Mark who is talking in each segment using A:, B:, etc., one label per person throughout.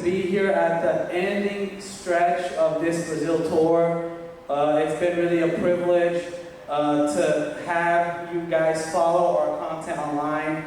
A: be here at the ending stretch of this Brazil tour. It's been really a privilege to have you guys follow our content online.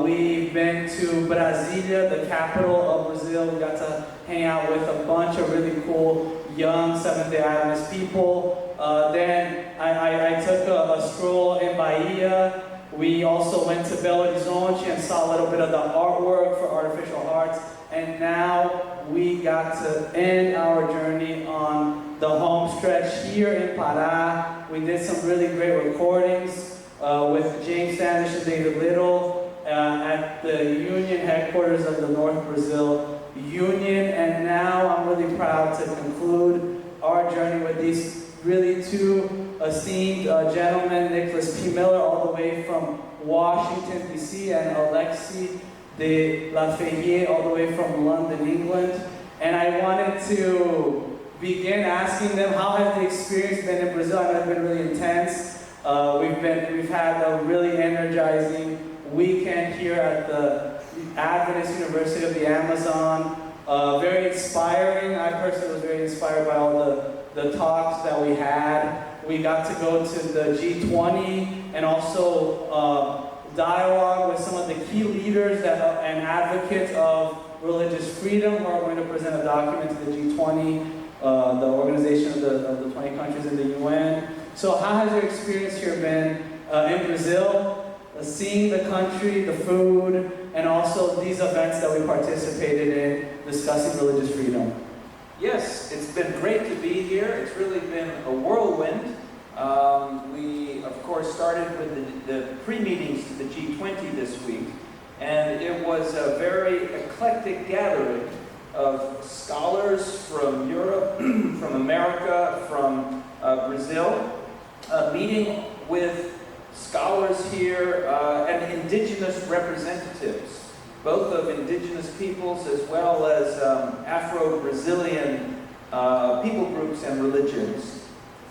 A: We've been to Brasília, the capital of Brazil. We got to hang out with a bunch of really cool young Seventh-day Adventist people. Then I took a stroll in Bahia. We also went to Belo Horizonte and saw a little bit of the artwork for Artificial Hearts. And now we got to end our journey on the home stretch here in Pará. We did some really great recordings with James Standish and David Little at the Union headquarters of the North Brazil Union. And now I'm really proud to conclude our journey with these really two esteemed gentlemen, Nicholas P. Miller, all the way from Washington, D.C., and Alexis de La Ferrier, all the way from London, England. And I wanted to begin asking them, how has the experience been in Brazil? I know it's been really intense. We've had a really energizing weekend here at the Adventist University of the Amazon. Very inspiring. I personally was very inspired by all the talks that we had. We got to go to the G20 and also dialogue with some of the key leaders and advocates of religious freedom who are going to present a document to the G20, the organization of the 20 countries in the UN. So how has your experience here been in Brazil? Seeing the country, the food, and also these events that we participated in discussing religious freedom.
B: Yes, it's been great to be here. It's really been a whirlwind. We, of course, started with the pre-meetings to the G20 this week, and it was a very eclectic gathering of scholars from Europe, from America, from Brazil, meeting with scholars here and indigenous representatives, both of indigenous peoples as well as Afro-Brazilian people groups and religions.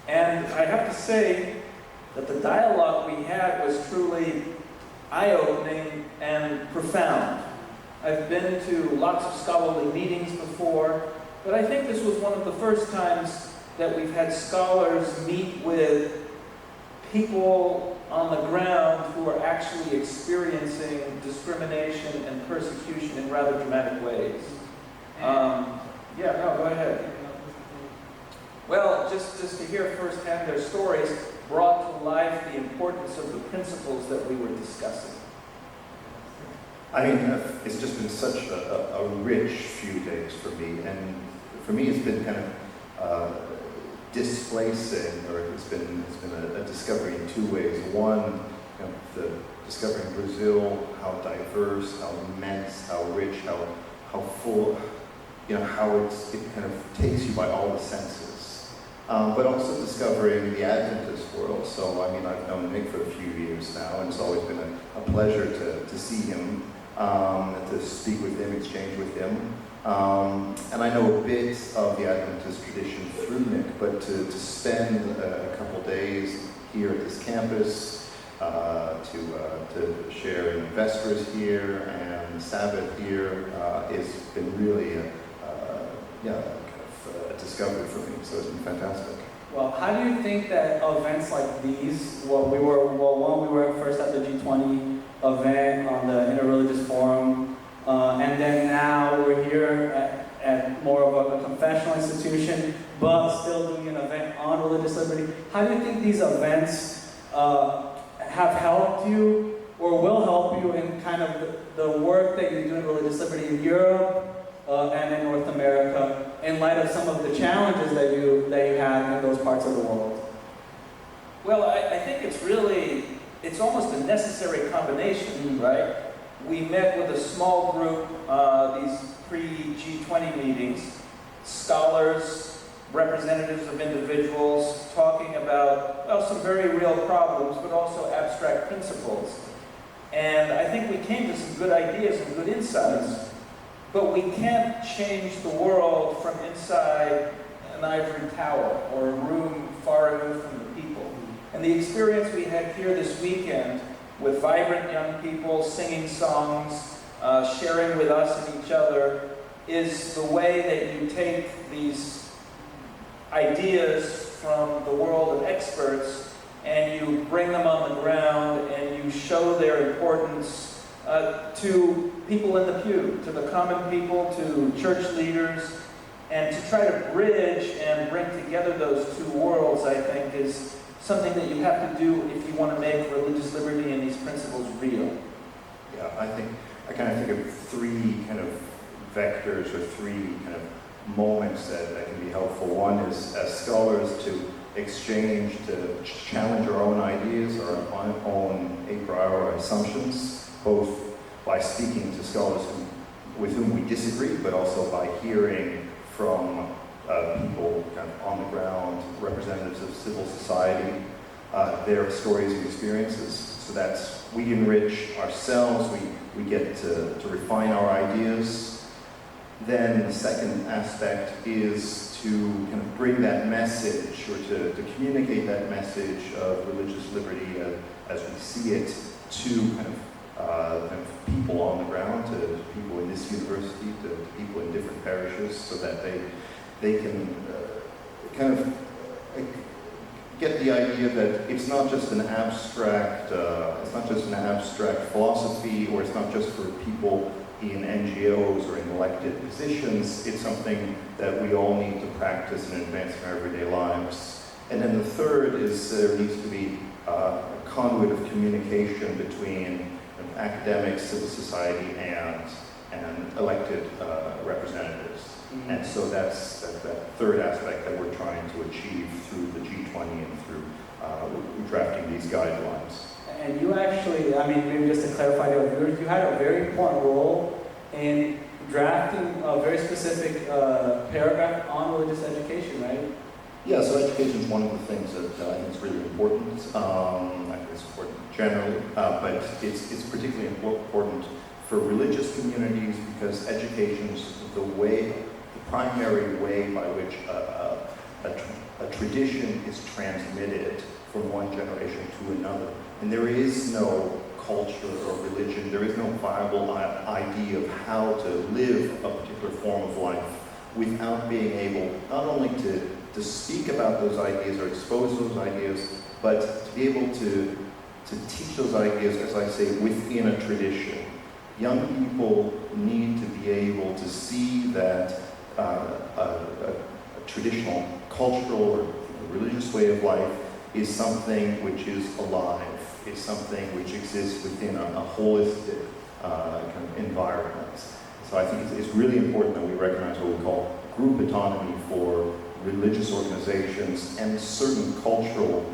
B: And I have to say that the dialogue we had was truly eye-opening and profound. I've been to lots of scholarly meetings before, but I think this was one of the first times that we've had scholars meet with people on the ground who are actually experiencing discrimination and persecution in rather dramatic ways. Go ahead. Well, just to hear firsthand their stories brought to life the importance of the principles that we were discussing.
C: I mean, it's just been such a rich few days for me, and for me it's been kind of displacing, or it's been a discovery in two ways. One, the discovering Brazil, how diverse, how immense, how rich, how full, how it kind of takes you by all the senses. But also discovering the Adventist world. So, I mean, I've known Nick for a few years now, and it's always been a pleasure to see him, to speak with him, exchange with him. And I know a bit of the Adventist tradition through Nick, but to spend a couple days here at this campus, to share in Vespers here and Sabbath here, has been really a discovery for me, so it's been fantastic.
A: Well, how do you think that events like these, we were first at the G20 event on the Interreligious Forum, and then now we're here at more of a confessional institution, but still doing an event on religious liberty. How do you think these events have helped you or will help you in kind of the work that you do in religious liberty in Europe and in North America, in light of some of the challenges that you have in those parts of the world?
B: Well, I think it's almost a necessary combination, right? We met with a small group, these pre-G20 meetings, scholars, representatives of individuals, talking about, some very real problems, but also abstract principles. And I think we came to some good ideas and good insights. But we can't change the world from inside an ivory tower or a room far removed from the people. And the experience we had here this weekend with vibrant young people singing songs, sharing with us and each other, is the way that you take these ideas from the world of experts and you bring them on the ground and you show their importance to people in the pew, to the common people, to church leaders, and to try to bridge and bring together those two worlds, I think, is something that you have to do if you want to make religious liberty and these principles real.
C: Yeah, I kind of think of three kind of vectors or three kind of moments that can be helpful. One is as scholars to exchange, to challenge our own ideas, our own a priori assumptions, both by speaking to scholars with whom we disagree, but also by hearing from people kind of on the ground, representatives of civil society, their stories and experiences. So that's, we enrich ourselves, we get to refine our ideas. Then the second aspect is to kind of bring that message, or to communicate that message of religious liberty as we see it to kind of people on the ground, to people in this university, to people in different parishes, so that they can kind of get the idea that it's not just an abstract philosophy, or it's not just for people in NGOs or in elected positions. It's something that we all need to practice and advance in our everyday lives. And then the third is there needs to be a conduit of communication between academics, civil society, and elected representatives. Mm-hmm. And so that's that third aspect that we're trying to achieve through the G20 and through drafting these guidelines.
A: And you actually, I mean, maybe just to clarify, you had a very important role in drafting a very specific paragraph on religious education, right?
C: Yeah, so education is one of the things that I think is really important. I think it's important generally, but it's particularly important for religious communities because education is the primary way by which a tradition is transmitted from one generation to another. And there is no culture or religion, there is no viable idea of how to live a particular form of life without being able not only to speak about those ideas or expose those ideas, but to be able to teach those ideas, as I say, within a tradition. Young people need to be able to see that a traditional, cultural, or religious way of life is something which is alive, is something which exists within a holistic kind of environment. So I think it's really important that we recognize what we call group autonomy for religious organizations and certain cultural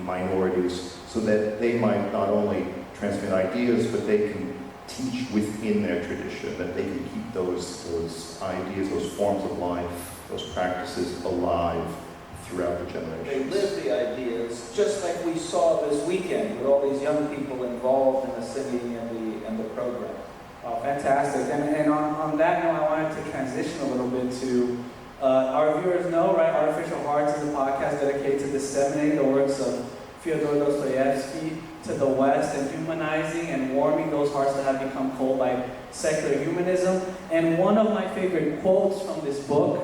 C: minorities, so that they might not only transmit ideas, but they can teach within their tradition, that they can keep those ideas, those forms of life, those practices alive throughout the generations.
B: They live the ideas, just like we saw this weekend with all these young people involved in the singing and the program.
A: Oh, fantastic. And on that note, I wanted to transition a little bit to our viewers know, right? Artificial Hearts is a podcast dedicated to disseminating the works of Fyodor Dostoevsky to the West and humanizing and warming those hearts that have become cold by secular humanism. And one of my favorite quotes from this book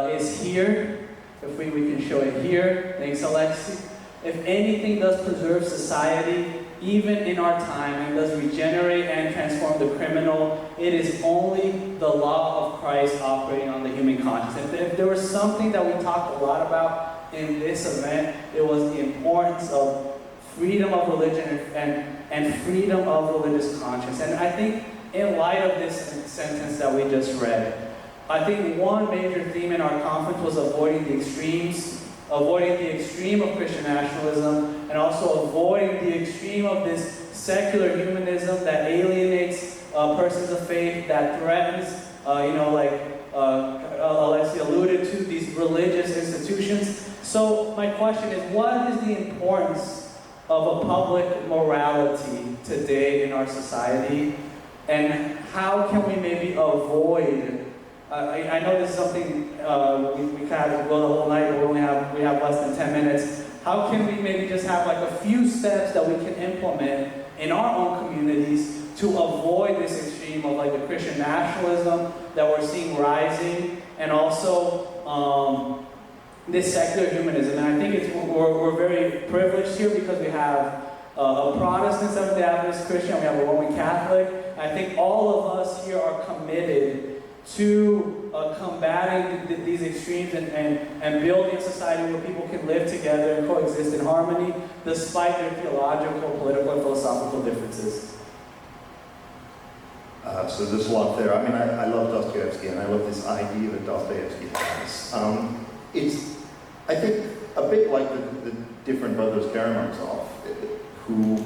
A: is here. If we can show it here. Thanks, Alexi. If anything does preserve society, even in our time, and does regenerate and transform the criminal, it is only the law of Christ operating on the human conscience. If there was something that we talked a lot about in this event, it was the importance of freedom of religion and freedom of religious conscience. And I think in light of this sentence that we just read, I think one major theme in our conference was avoiding the extremes, avoiding the extreme of Christian nationalism, and also avoiding the extreme of this secular humanism that alienates persons of faith, that threatens, like Alexi alluded to, these religious institutions. So my question is, what is the importance of a public morality today in our society? And how can we maybe avoid, I know this is something we kind of go the whole night, but we have less than 10 minutes. How can we maybe just have like a few steps that we can implement in our own communities to avoid this extreme of like the Christian nationalism that we're seeing rising, and also this secular humanism. And I think we're very privileged here because we have a Protestant Seventh-day Adventist Christian, we have a Roman Catholic. I think all of us here are committed to combating these extremes and building a society where people can live together and coexist in harmony despite their theological, political, and philosophical differences.
C: So there's a lot there. I mean, I love Dostoevsky, and I love this idea that Dostoevsky has. It's, I think, a bit like the different brothers Karamazov, who,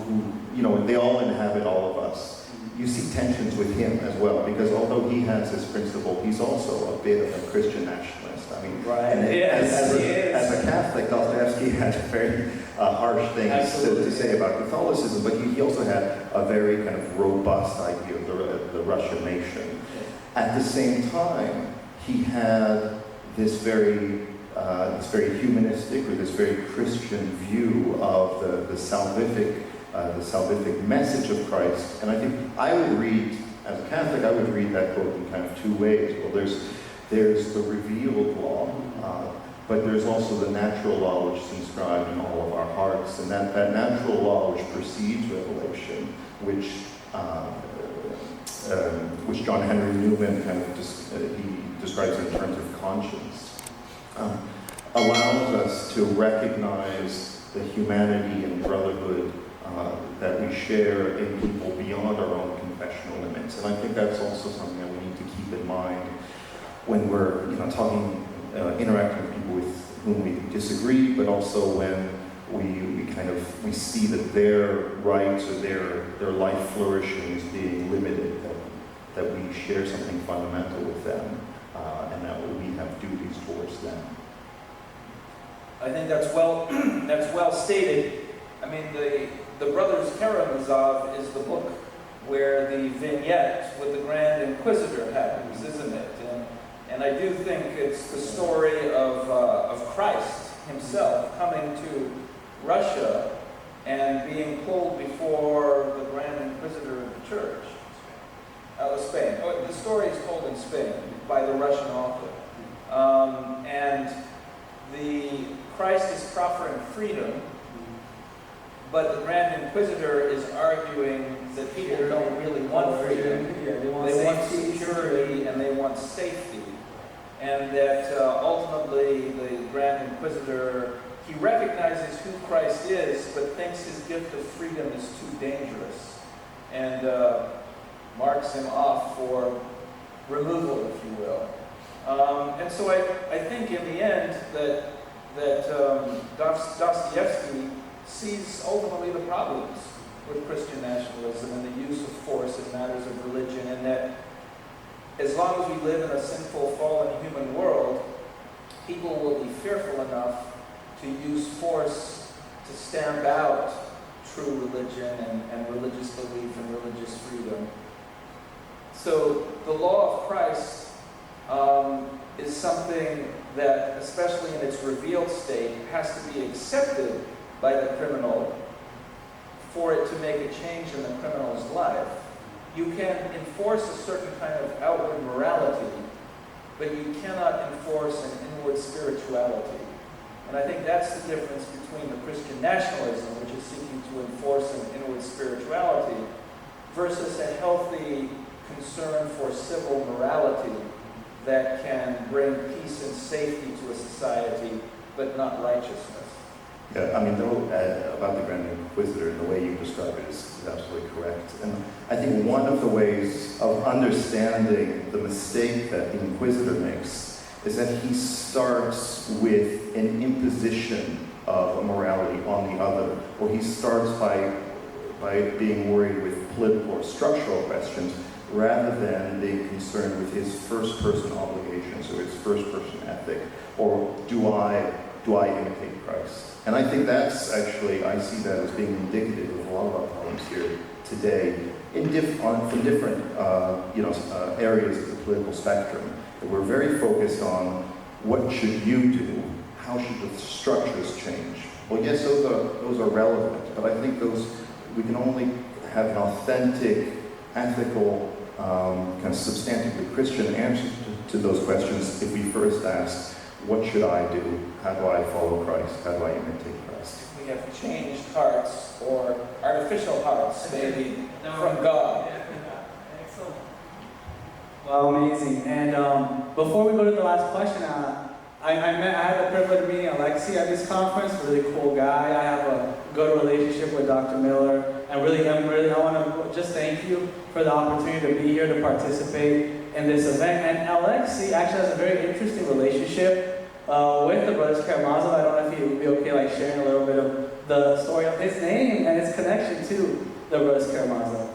C: you know, they all inhabit all of us. You see tensions with him as well, because although he has his principle, he's also a bit of a Christian nationalist. I mean,
A: right.
C: And
A: Yes,
C: as a Catholic, Dostoevsky had very harsh things to say about Catholicism, but he also had a very kind of robust idea of the Russian nation. At the same time, he had this very humanistic or this very Christian view of the salvific message of Christ. And I think I would read, as a Catholic, I would read that quote in kind of two ways. Well, there's the revealed law, but there's also the natural law which is inscribed in all of our hearts. And that natural law which precedes revelation, which John Henry Newman kind of he describes in terms of conscience, allows us to recognize the humanity and brotherhood that we share in people beyond our own confessional limits. And I think that's also something that we need to keep in mind when we're interacting with people with whom we disagree, but also when we see that their rights or their life flourishing is being limited, that we share something fundamental with them, and that we have duties towards them.
B: I think that's well stated. I mean, the Brothers Karamazov is the book where the vignette with the Grand Inquisitor happens, isn't it? And I do think it's the story of Christ himself coming to Russia and being pulled before the Grand Inquisitor of the Church. Spain. Oh, the story is told in Spain by the Russian author. And Christ is proffering freedom, but the Grand Inquisitor is arguing that people don't really want freedom. They want security and they want safety. And that ultimately the Grand Inquisitor, he recognizes who Christ is, but thinks his gift of freedom is too dangerous, and marks him off for removal, if you will. And so I think in the end that Dostoevsky sees ultimately the problems with Christian nationalism and the use of force in matters of religion, and that as long as we live in a sinful, fallen human world, people will be fearful enough to use force to stamp out true religion and religious belief and religious freedom. So the law of Christ is something that, especially in its revealed state, has to be accepted by the criminal for it to make a change in the criminal's life. You can enforce a certain kind of outward morality, but you cannot enforce an inward spirituality. And I think that's the difference between the Christian nationalism, which is seeking to enforce an inward spirituality, versus a healthy concern for civil morality that can bring peace and safety to a society, but not righteousness.
C: Yeah, I mean, about the Grand Inquisitor, and the way you describe it is absolutely correct. And I think one of the ways of understanding the mistake that the Inquisitor makes is that he starts with an imposition of a morality on the other, or he starts by being worried with political or structural questions, rather than being concerned with his first-person obligations or his first-person ethic, or do I imitate Christ? And I think that's actually, I see that as being indicative of a lot of our problems here today, from different areas of the political spectrum. That we're very focused on what should you do, how should the structures change. Well, yes, those are relevant, but I think we can only have an authentic, ethical kind of substantively Christian answers to those questions if we first ask, what should I do? How do I follow Christ? How do I imitate Christ?
B: We have changed hearts, or artificial hearts, maybe, from God.
A: Excellent. Well, amazing. And before we go to the last question, I had the privilege of meeting Alexi at this conference. Really cool guy. I have a good relationship with Dr. Miller. I want to just thank you for the opportunity to be here to participate in this event. And Alexi actually has a very interesting relationship with the Brothers Karamazov. I don't know if he would be okay like sharing a little bit of the story of his name and his connection to the Brothers Karamazov.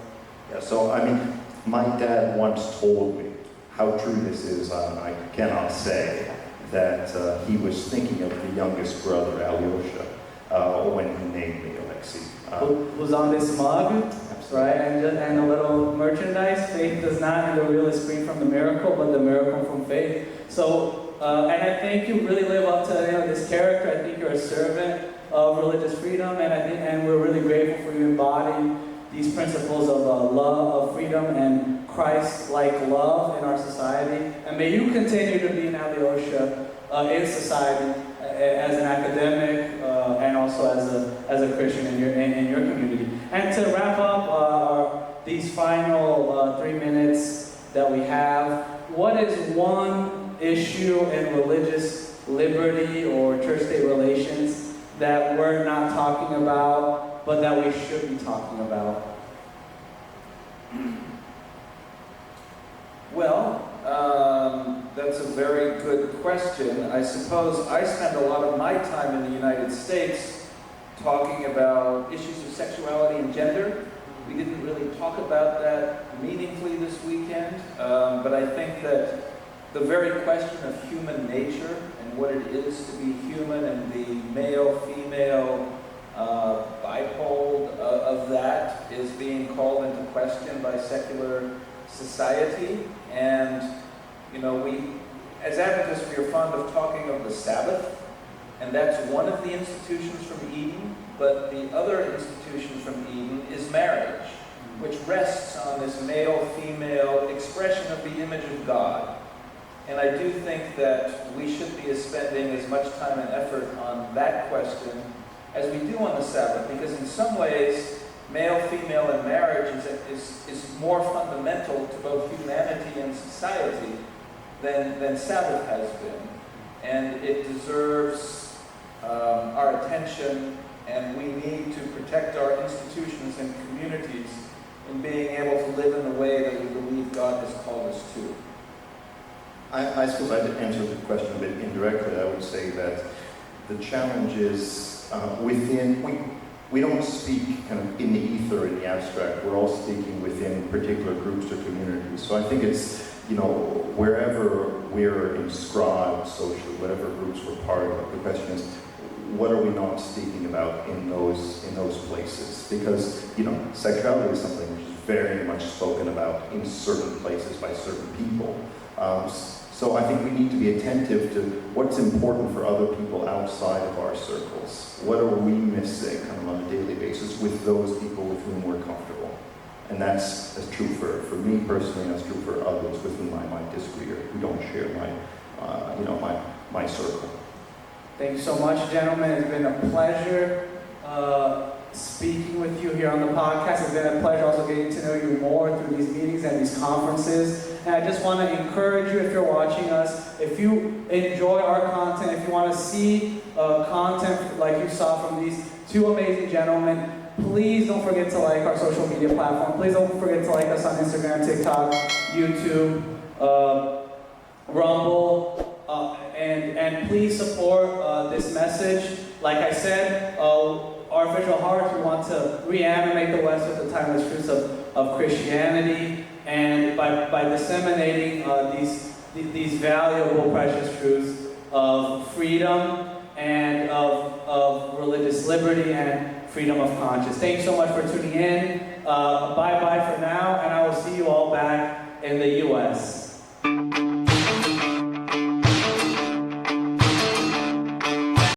C: Yeah, so I mean, my dad once told me how true this is. I cannot say that he was thinking of the youngest brother, Alyosha, when he named me Alexi.
A: Who's on this mug, right? And a little merchandise. Faith does not, and the real is free from the miracle, but the miracle from faith. So, and I think you really live up to this character. I think you're a servant of religious freedom, and we're really grateful for you embodying these principles of love, of freedom, and Christ-like love in our society. And may you continue to be an Alyosha in society as an academic and also as a Christian in your community. And to wrap up these final 3 minutes that we have, what is one issue in religious liberty or church-state relations that we're not talking about, but that we should be talking about?
B: Well, that's a very good question. I suppose I spend a lot of my time in the United States talking about issues of sexuality and gender. We didn't really talk about that meaningfully this weekend, but I think that the very question of human nature and what it is to be human and the male-female bipole of that is being called into question by secular society. And we, as Adventists, we are fond of talking of the Sabbath, and that's one of the institutions from Eden, but the other institution from Eden is marriage, which rests on this male-female expression of the image of God. And I do think that we should be spending as much time and effort on that question as we do on the Sabbath, because in some ways, male-female and marriage is more fundamental to both humanity and society than Sabbath has been. And it deserves our attention, and we need to protect our institutions and communities in being able to live in the way that we believe God has called us to.
C: I suppose I'd answer the question a bit indirectly. I would say that the challenge is we don't speak kind of in the ether, in the abstract. We're all speaking within particular groups or communities. So I think it's, wherever we're inscribed socially, whatever groups we're part of, the question is, what are we not speaking about in those places? Because, sexuality is something which is very much spoken about in certain places by certain people. So I think we need to be attentive to what's important for other people outside of our circles. What are we missing kind of on a daily basis with those people with whom we're comfortable? And that's true for me personally, and that's true for others with whom I might disagree or who don't share my circle.
A: Thank you so much, gentlemen. It's been a pleasure speaking with you here on the podcast. It's been a pleasure also getting to know you more through these meetings and these conferences. And I just want to encourage you, if you're watching us, if you enjoy our content, if you want to see content like you saw from these two amazing gentlemen, please don't forget to like our social media platform. Please don't forget to like us on Instagram, TikTok, YouTube, Rumble, and please support this message. Like I said, Artificial Hearts, we want to reanimate the West with the timeless truths of Christianity, and by disseminating these valuable, precious truths of freedom and of religious liberty and freedom of conscience. Thank you so much for tuning in. Bye-bye for now, and I will see you all back in the U.S.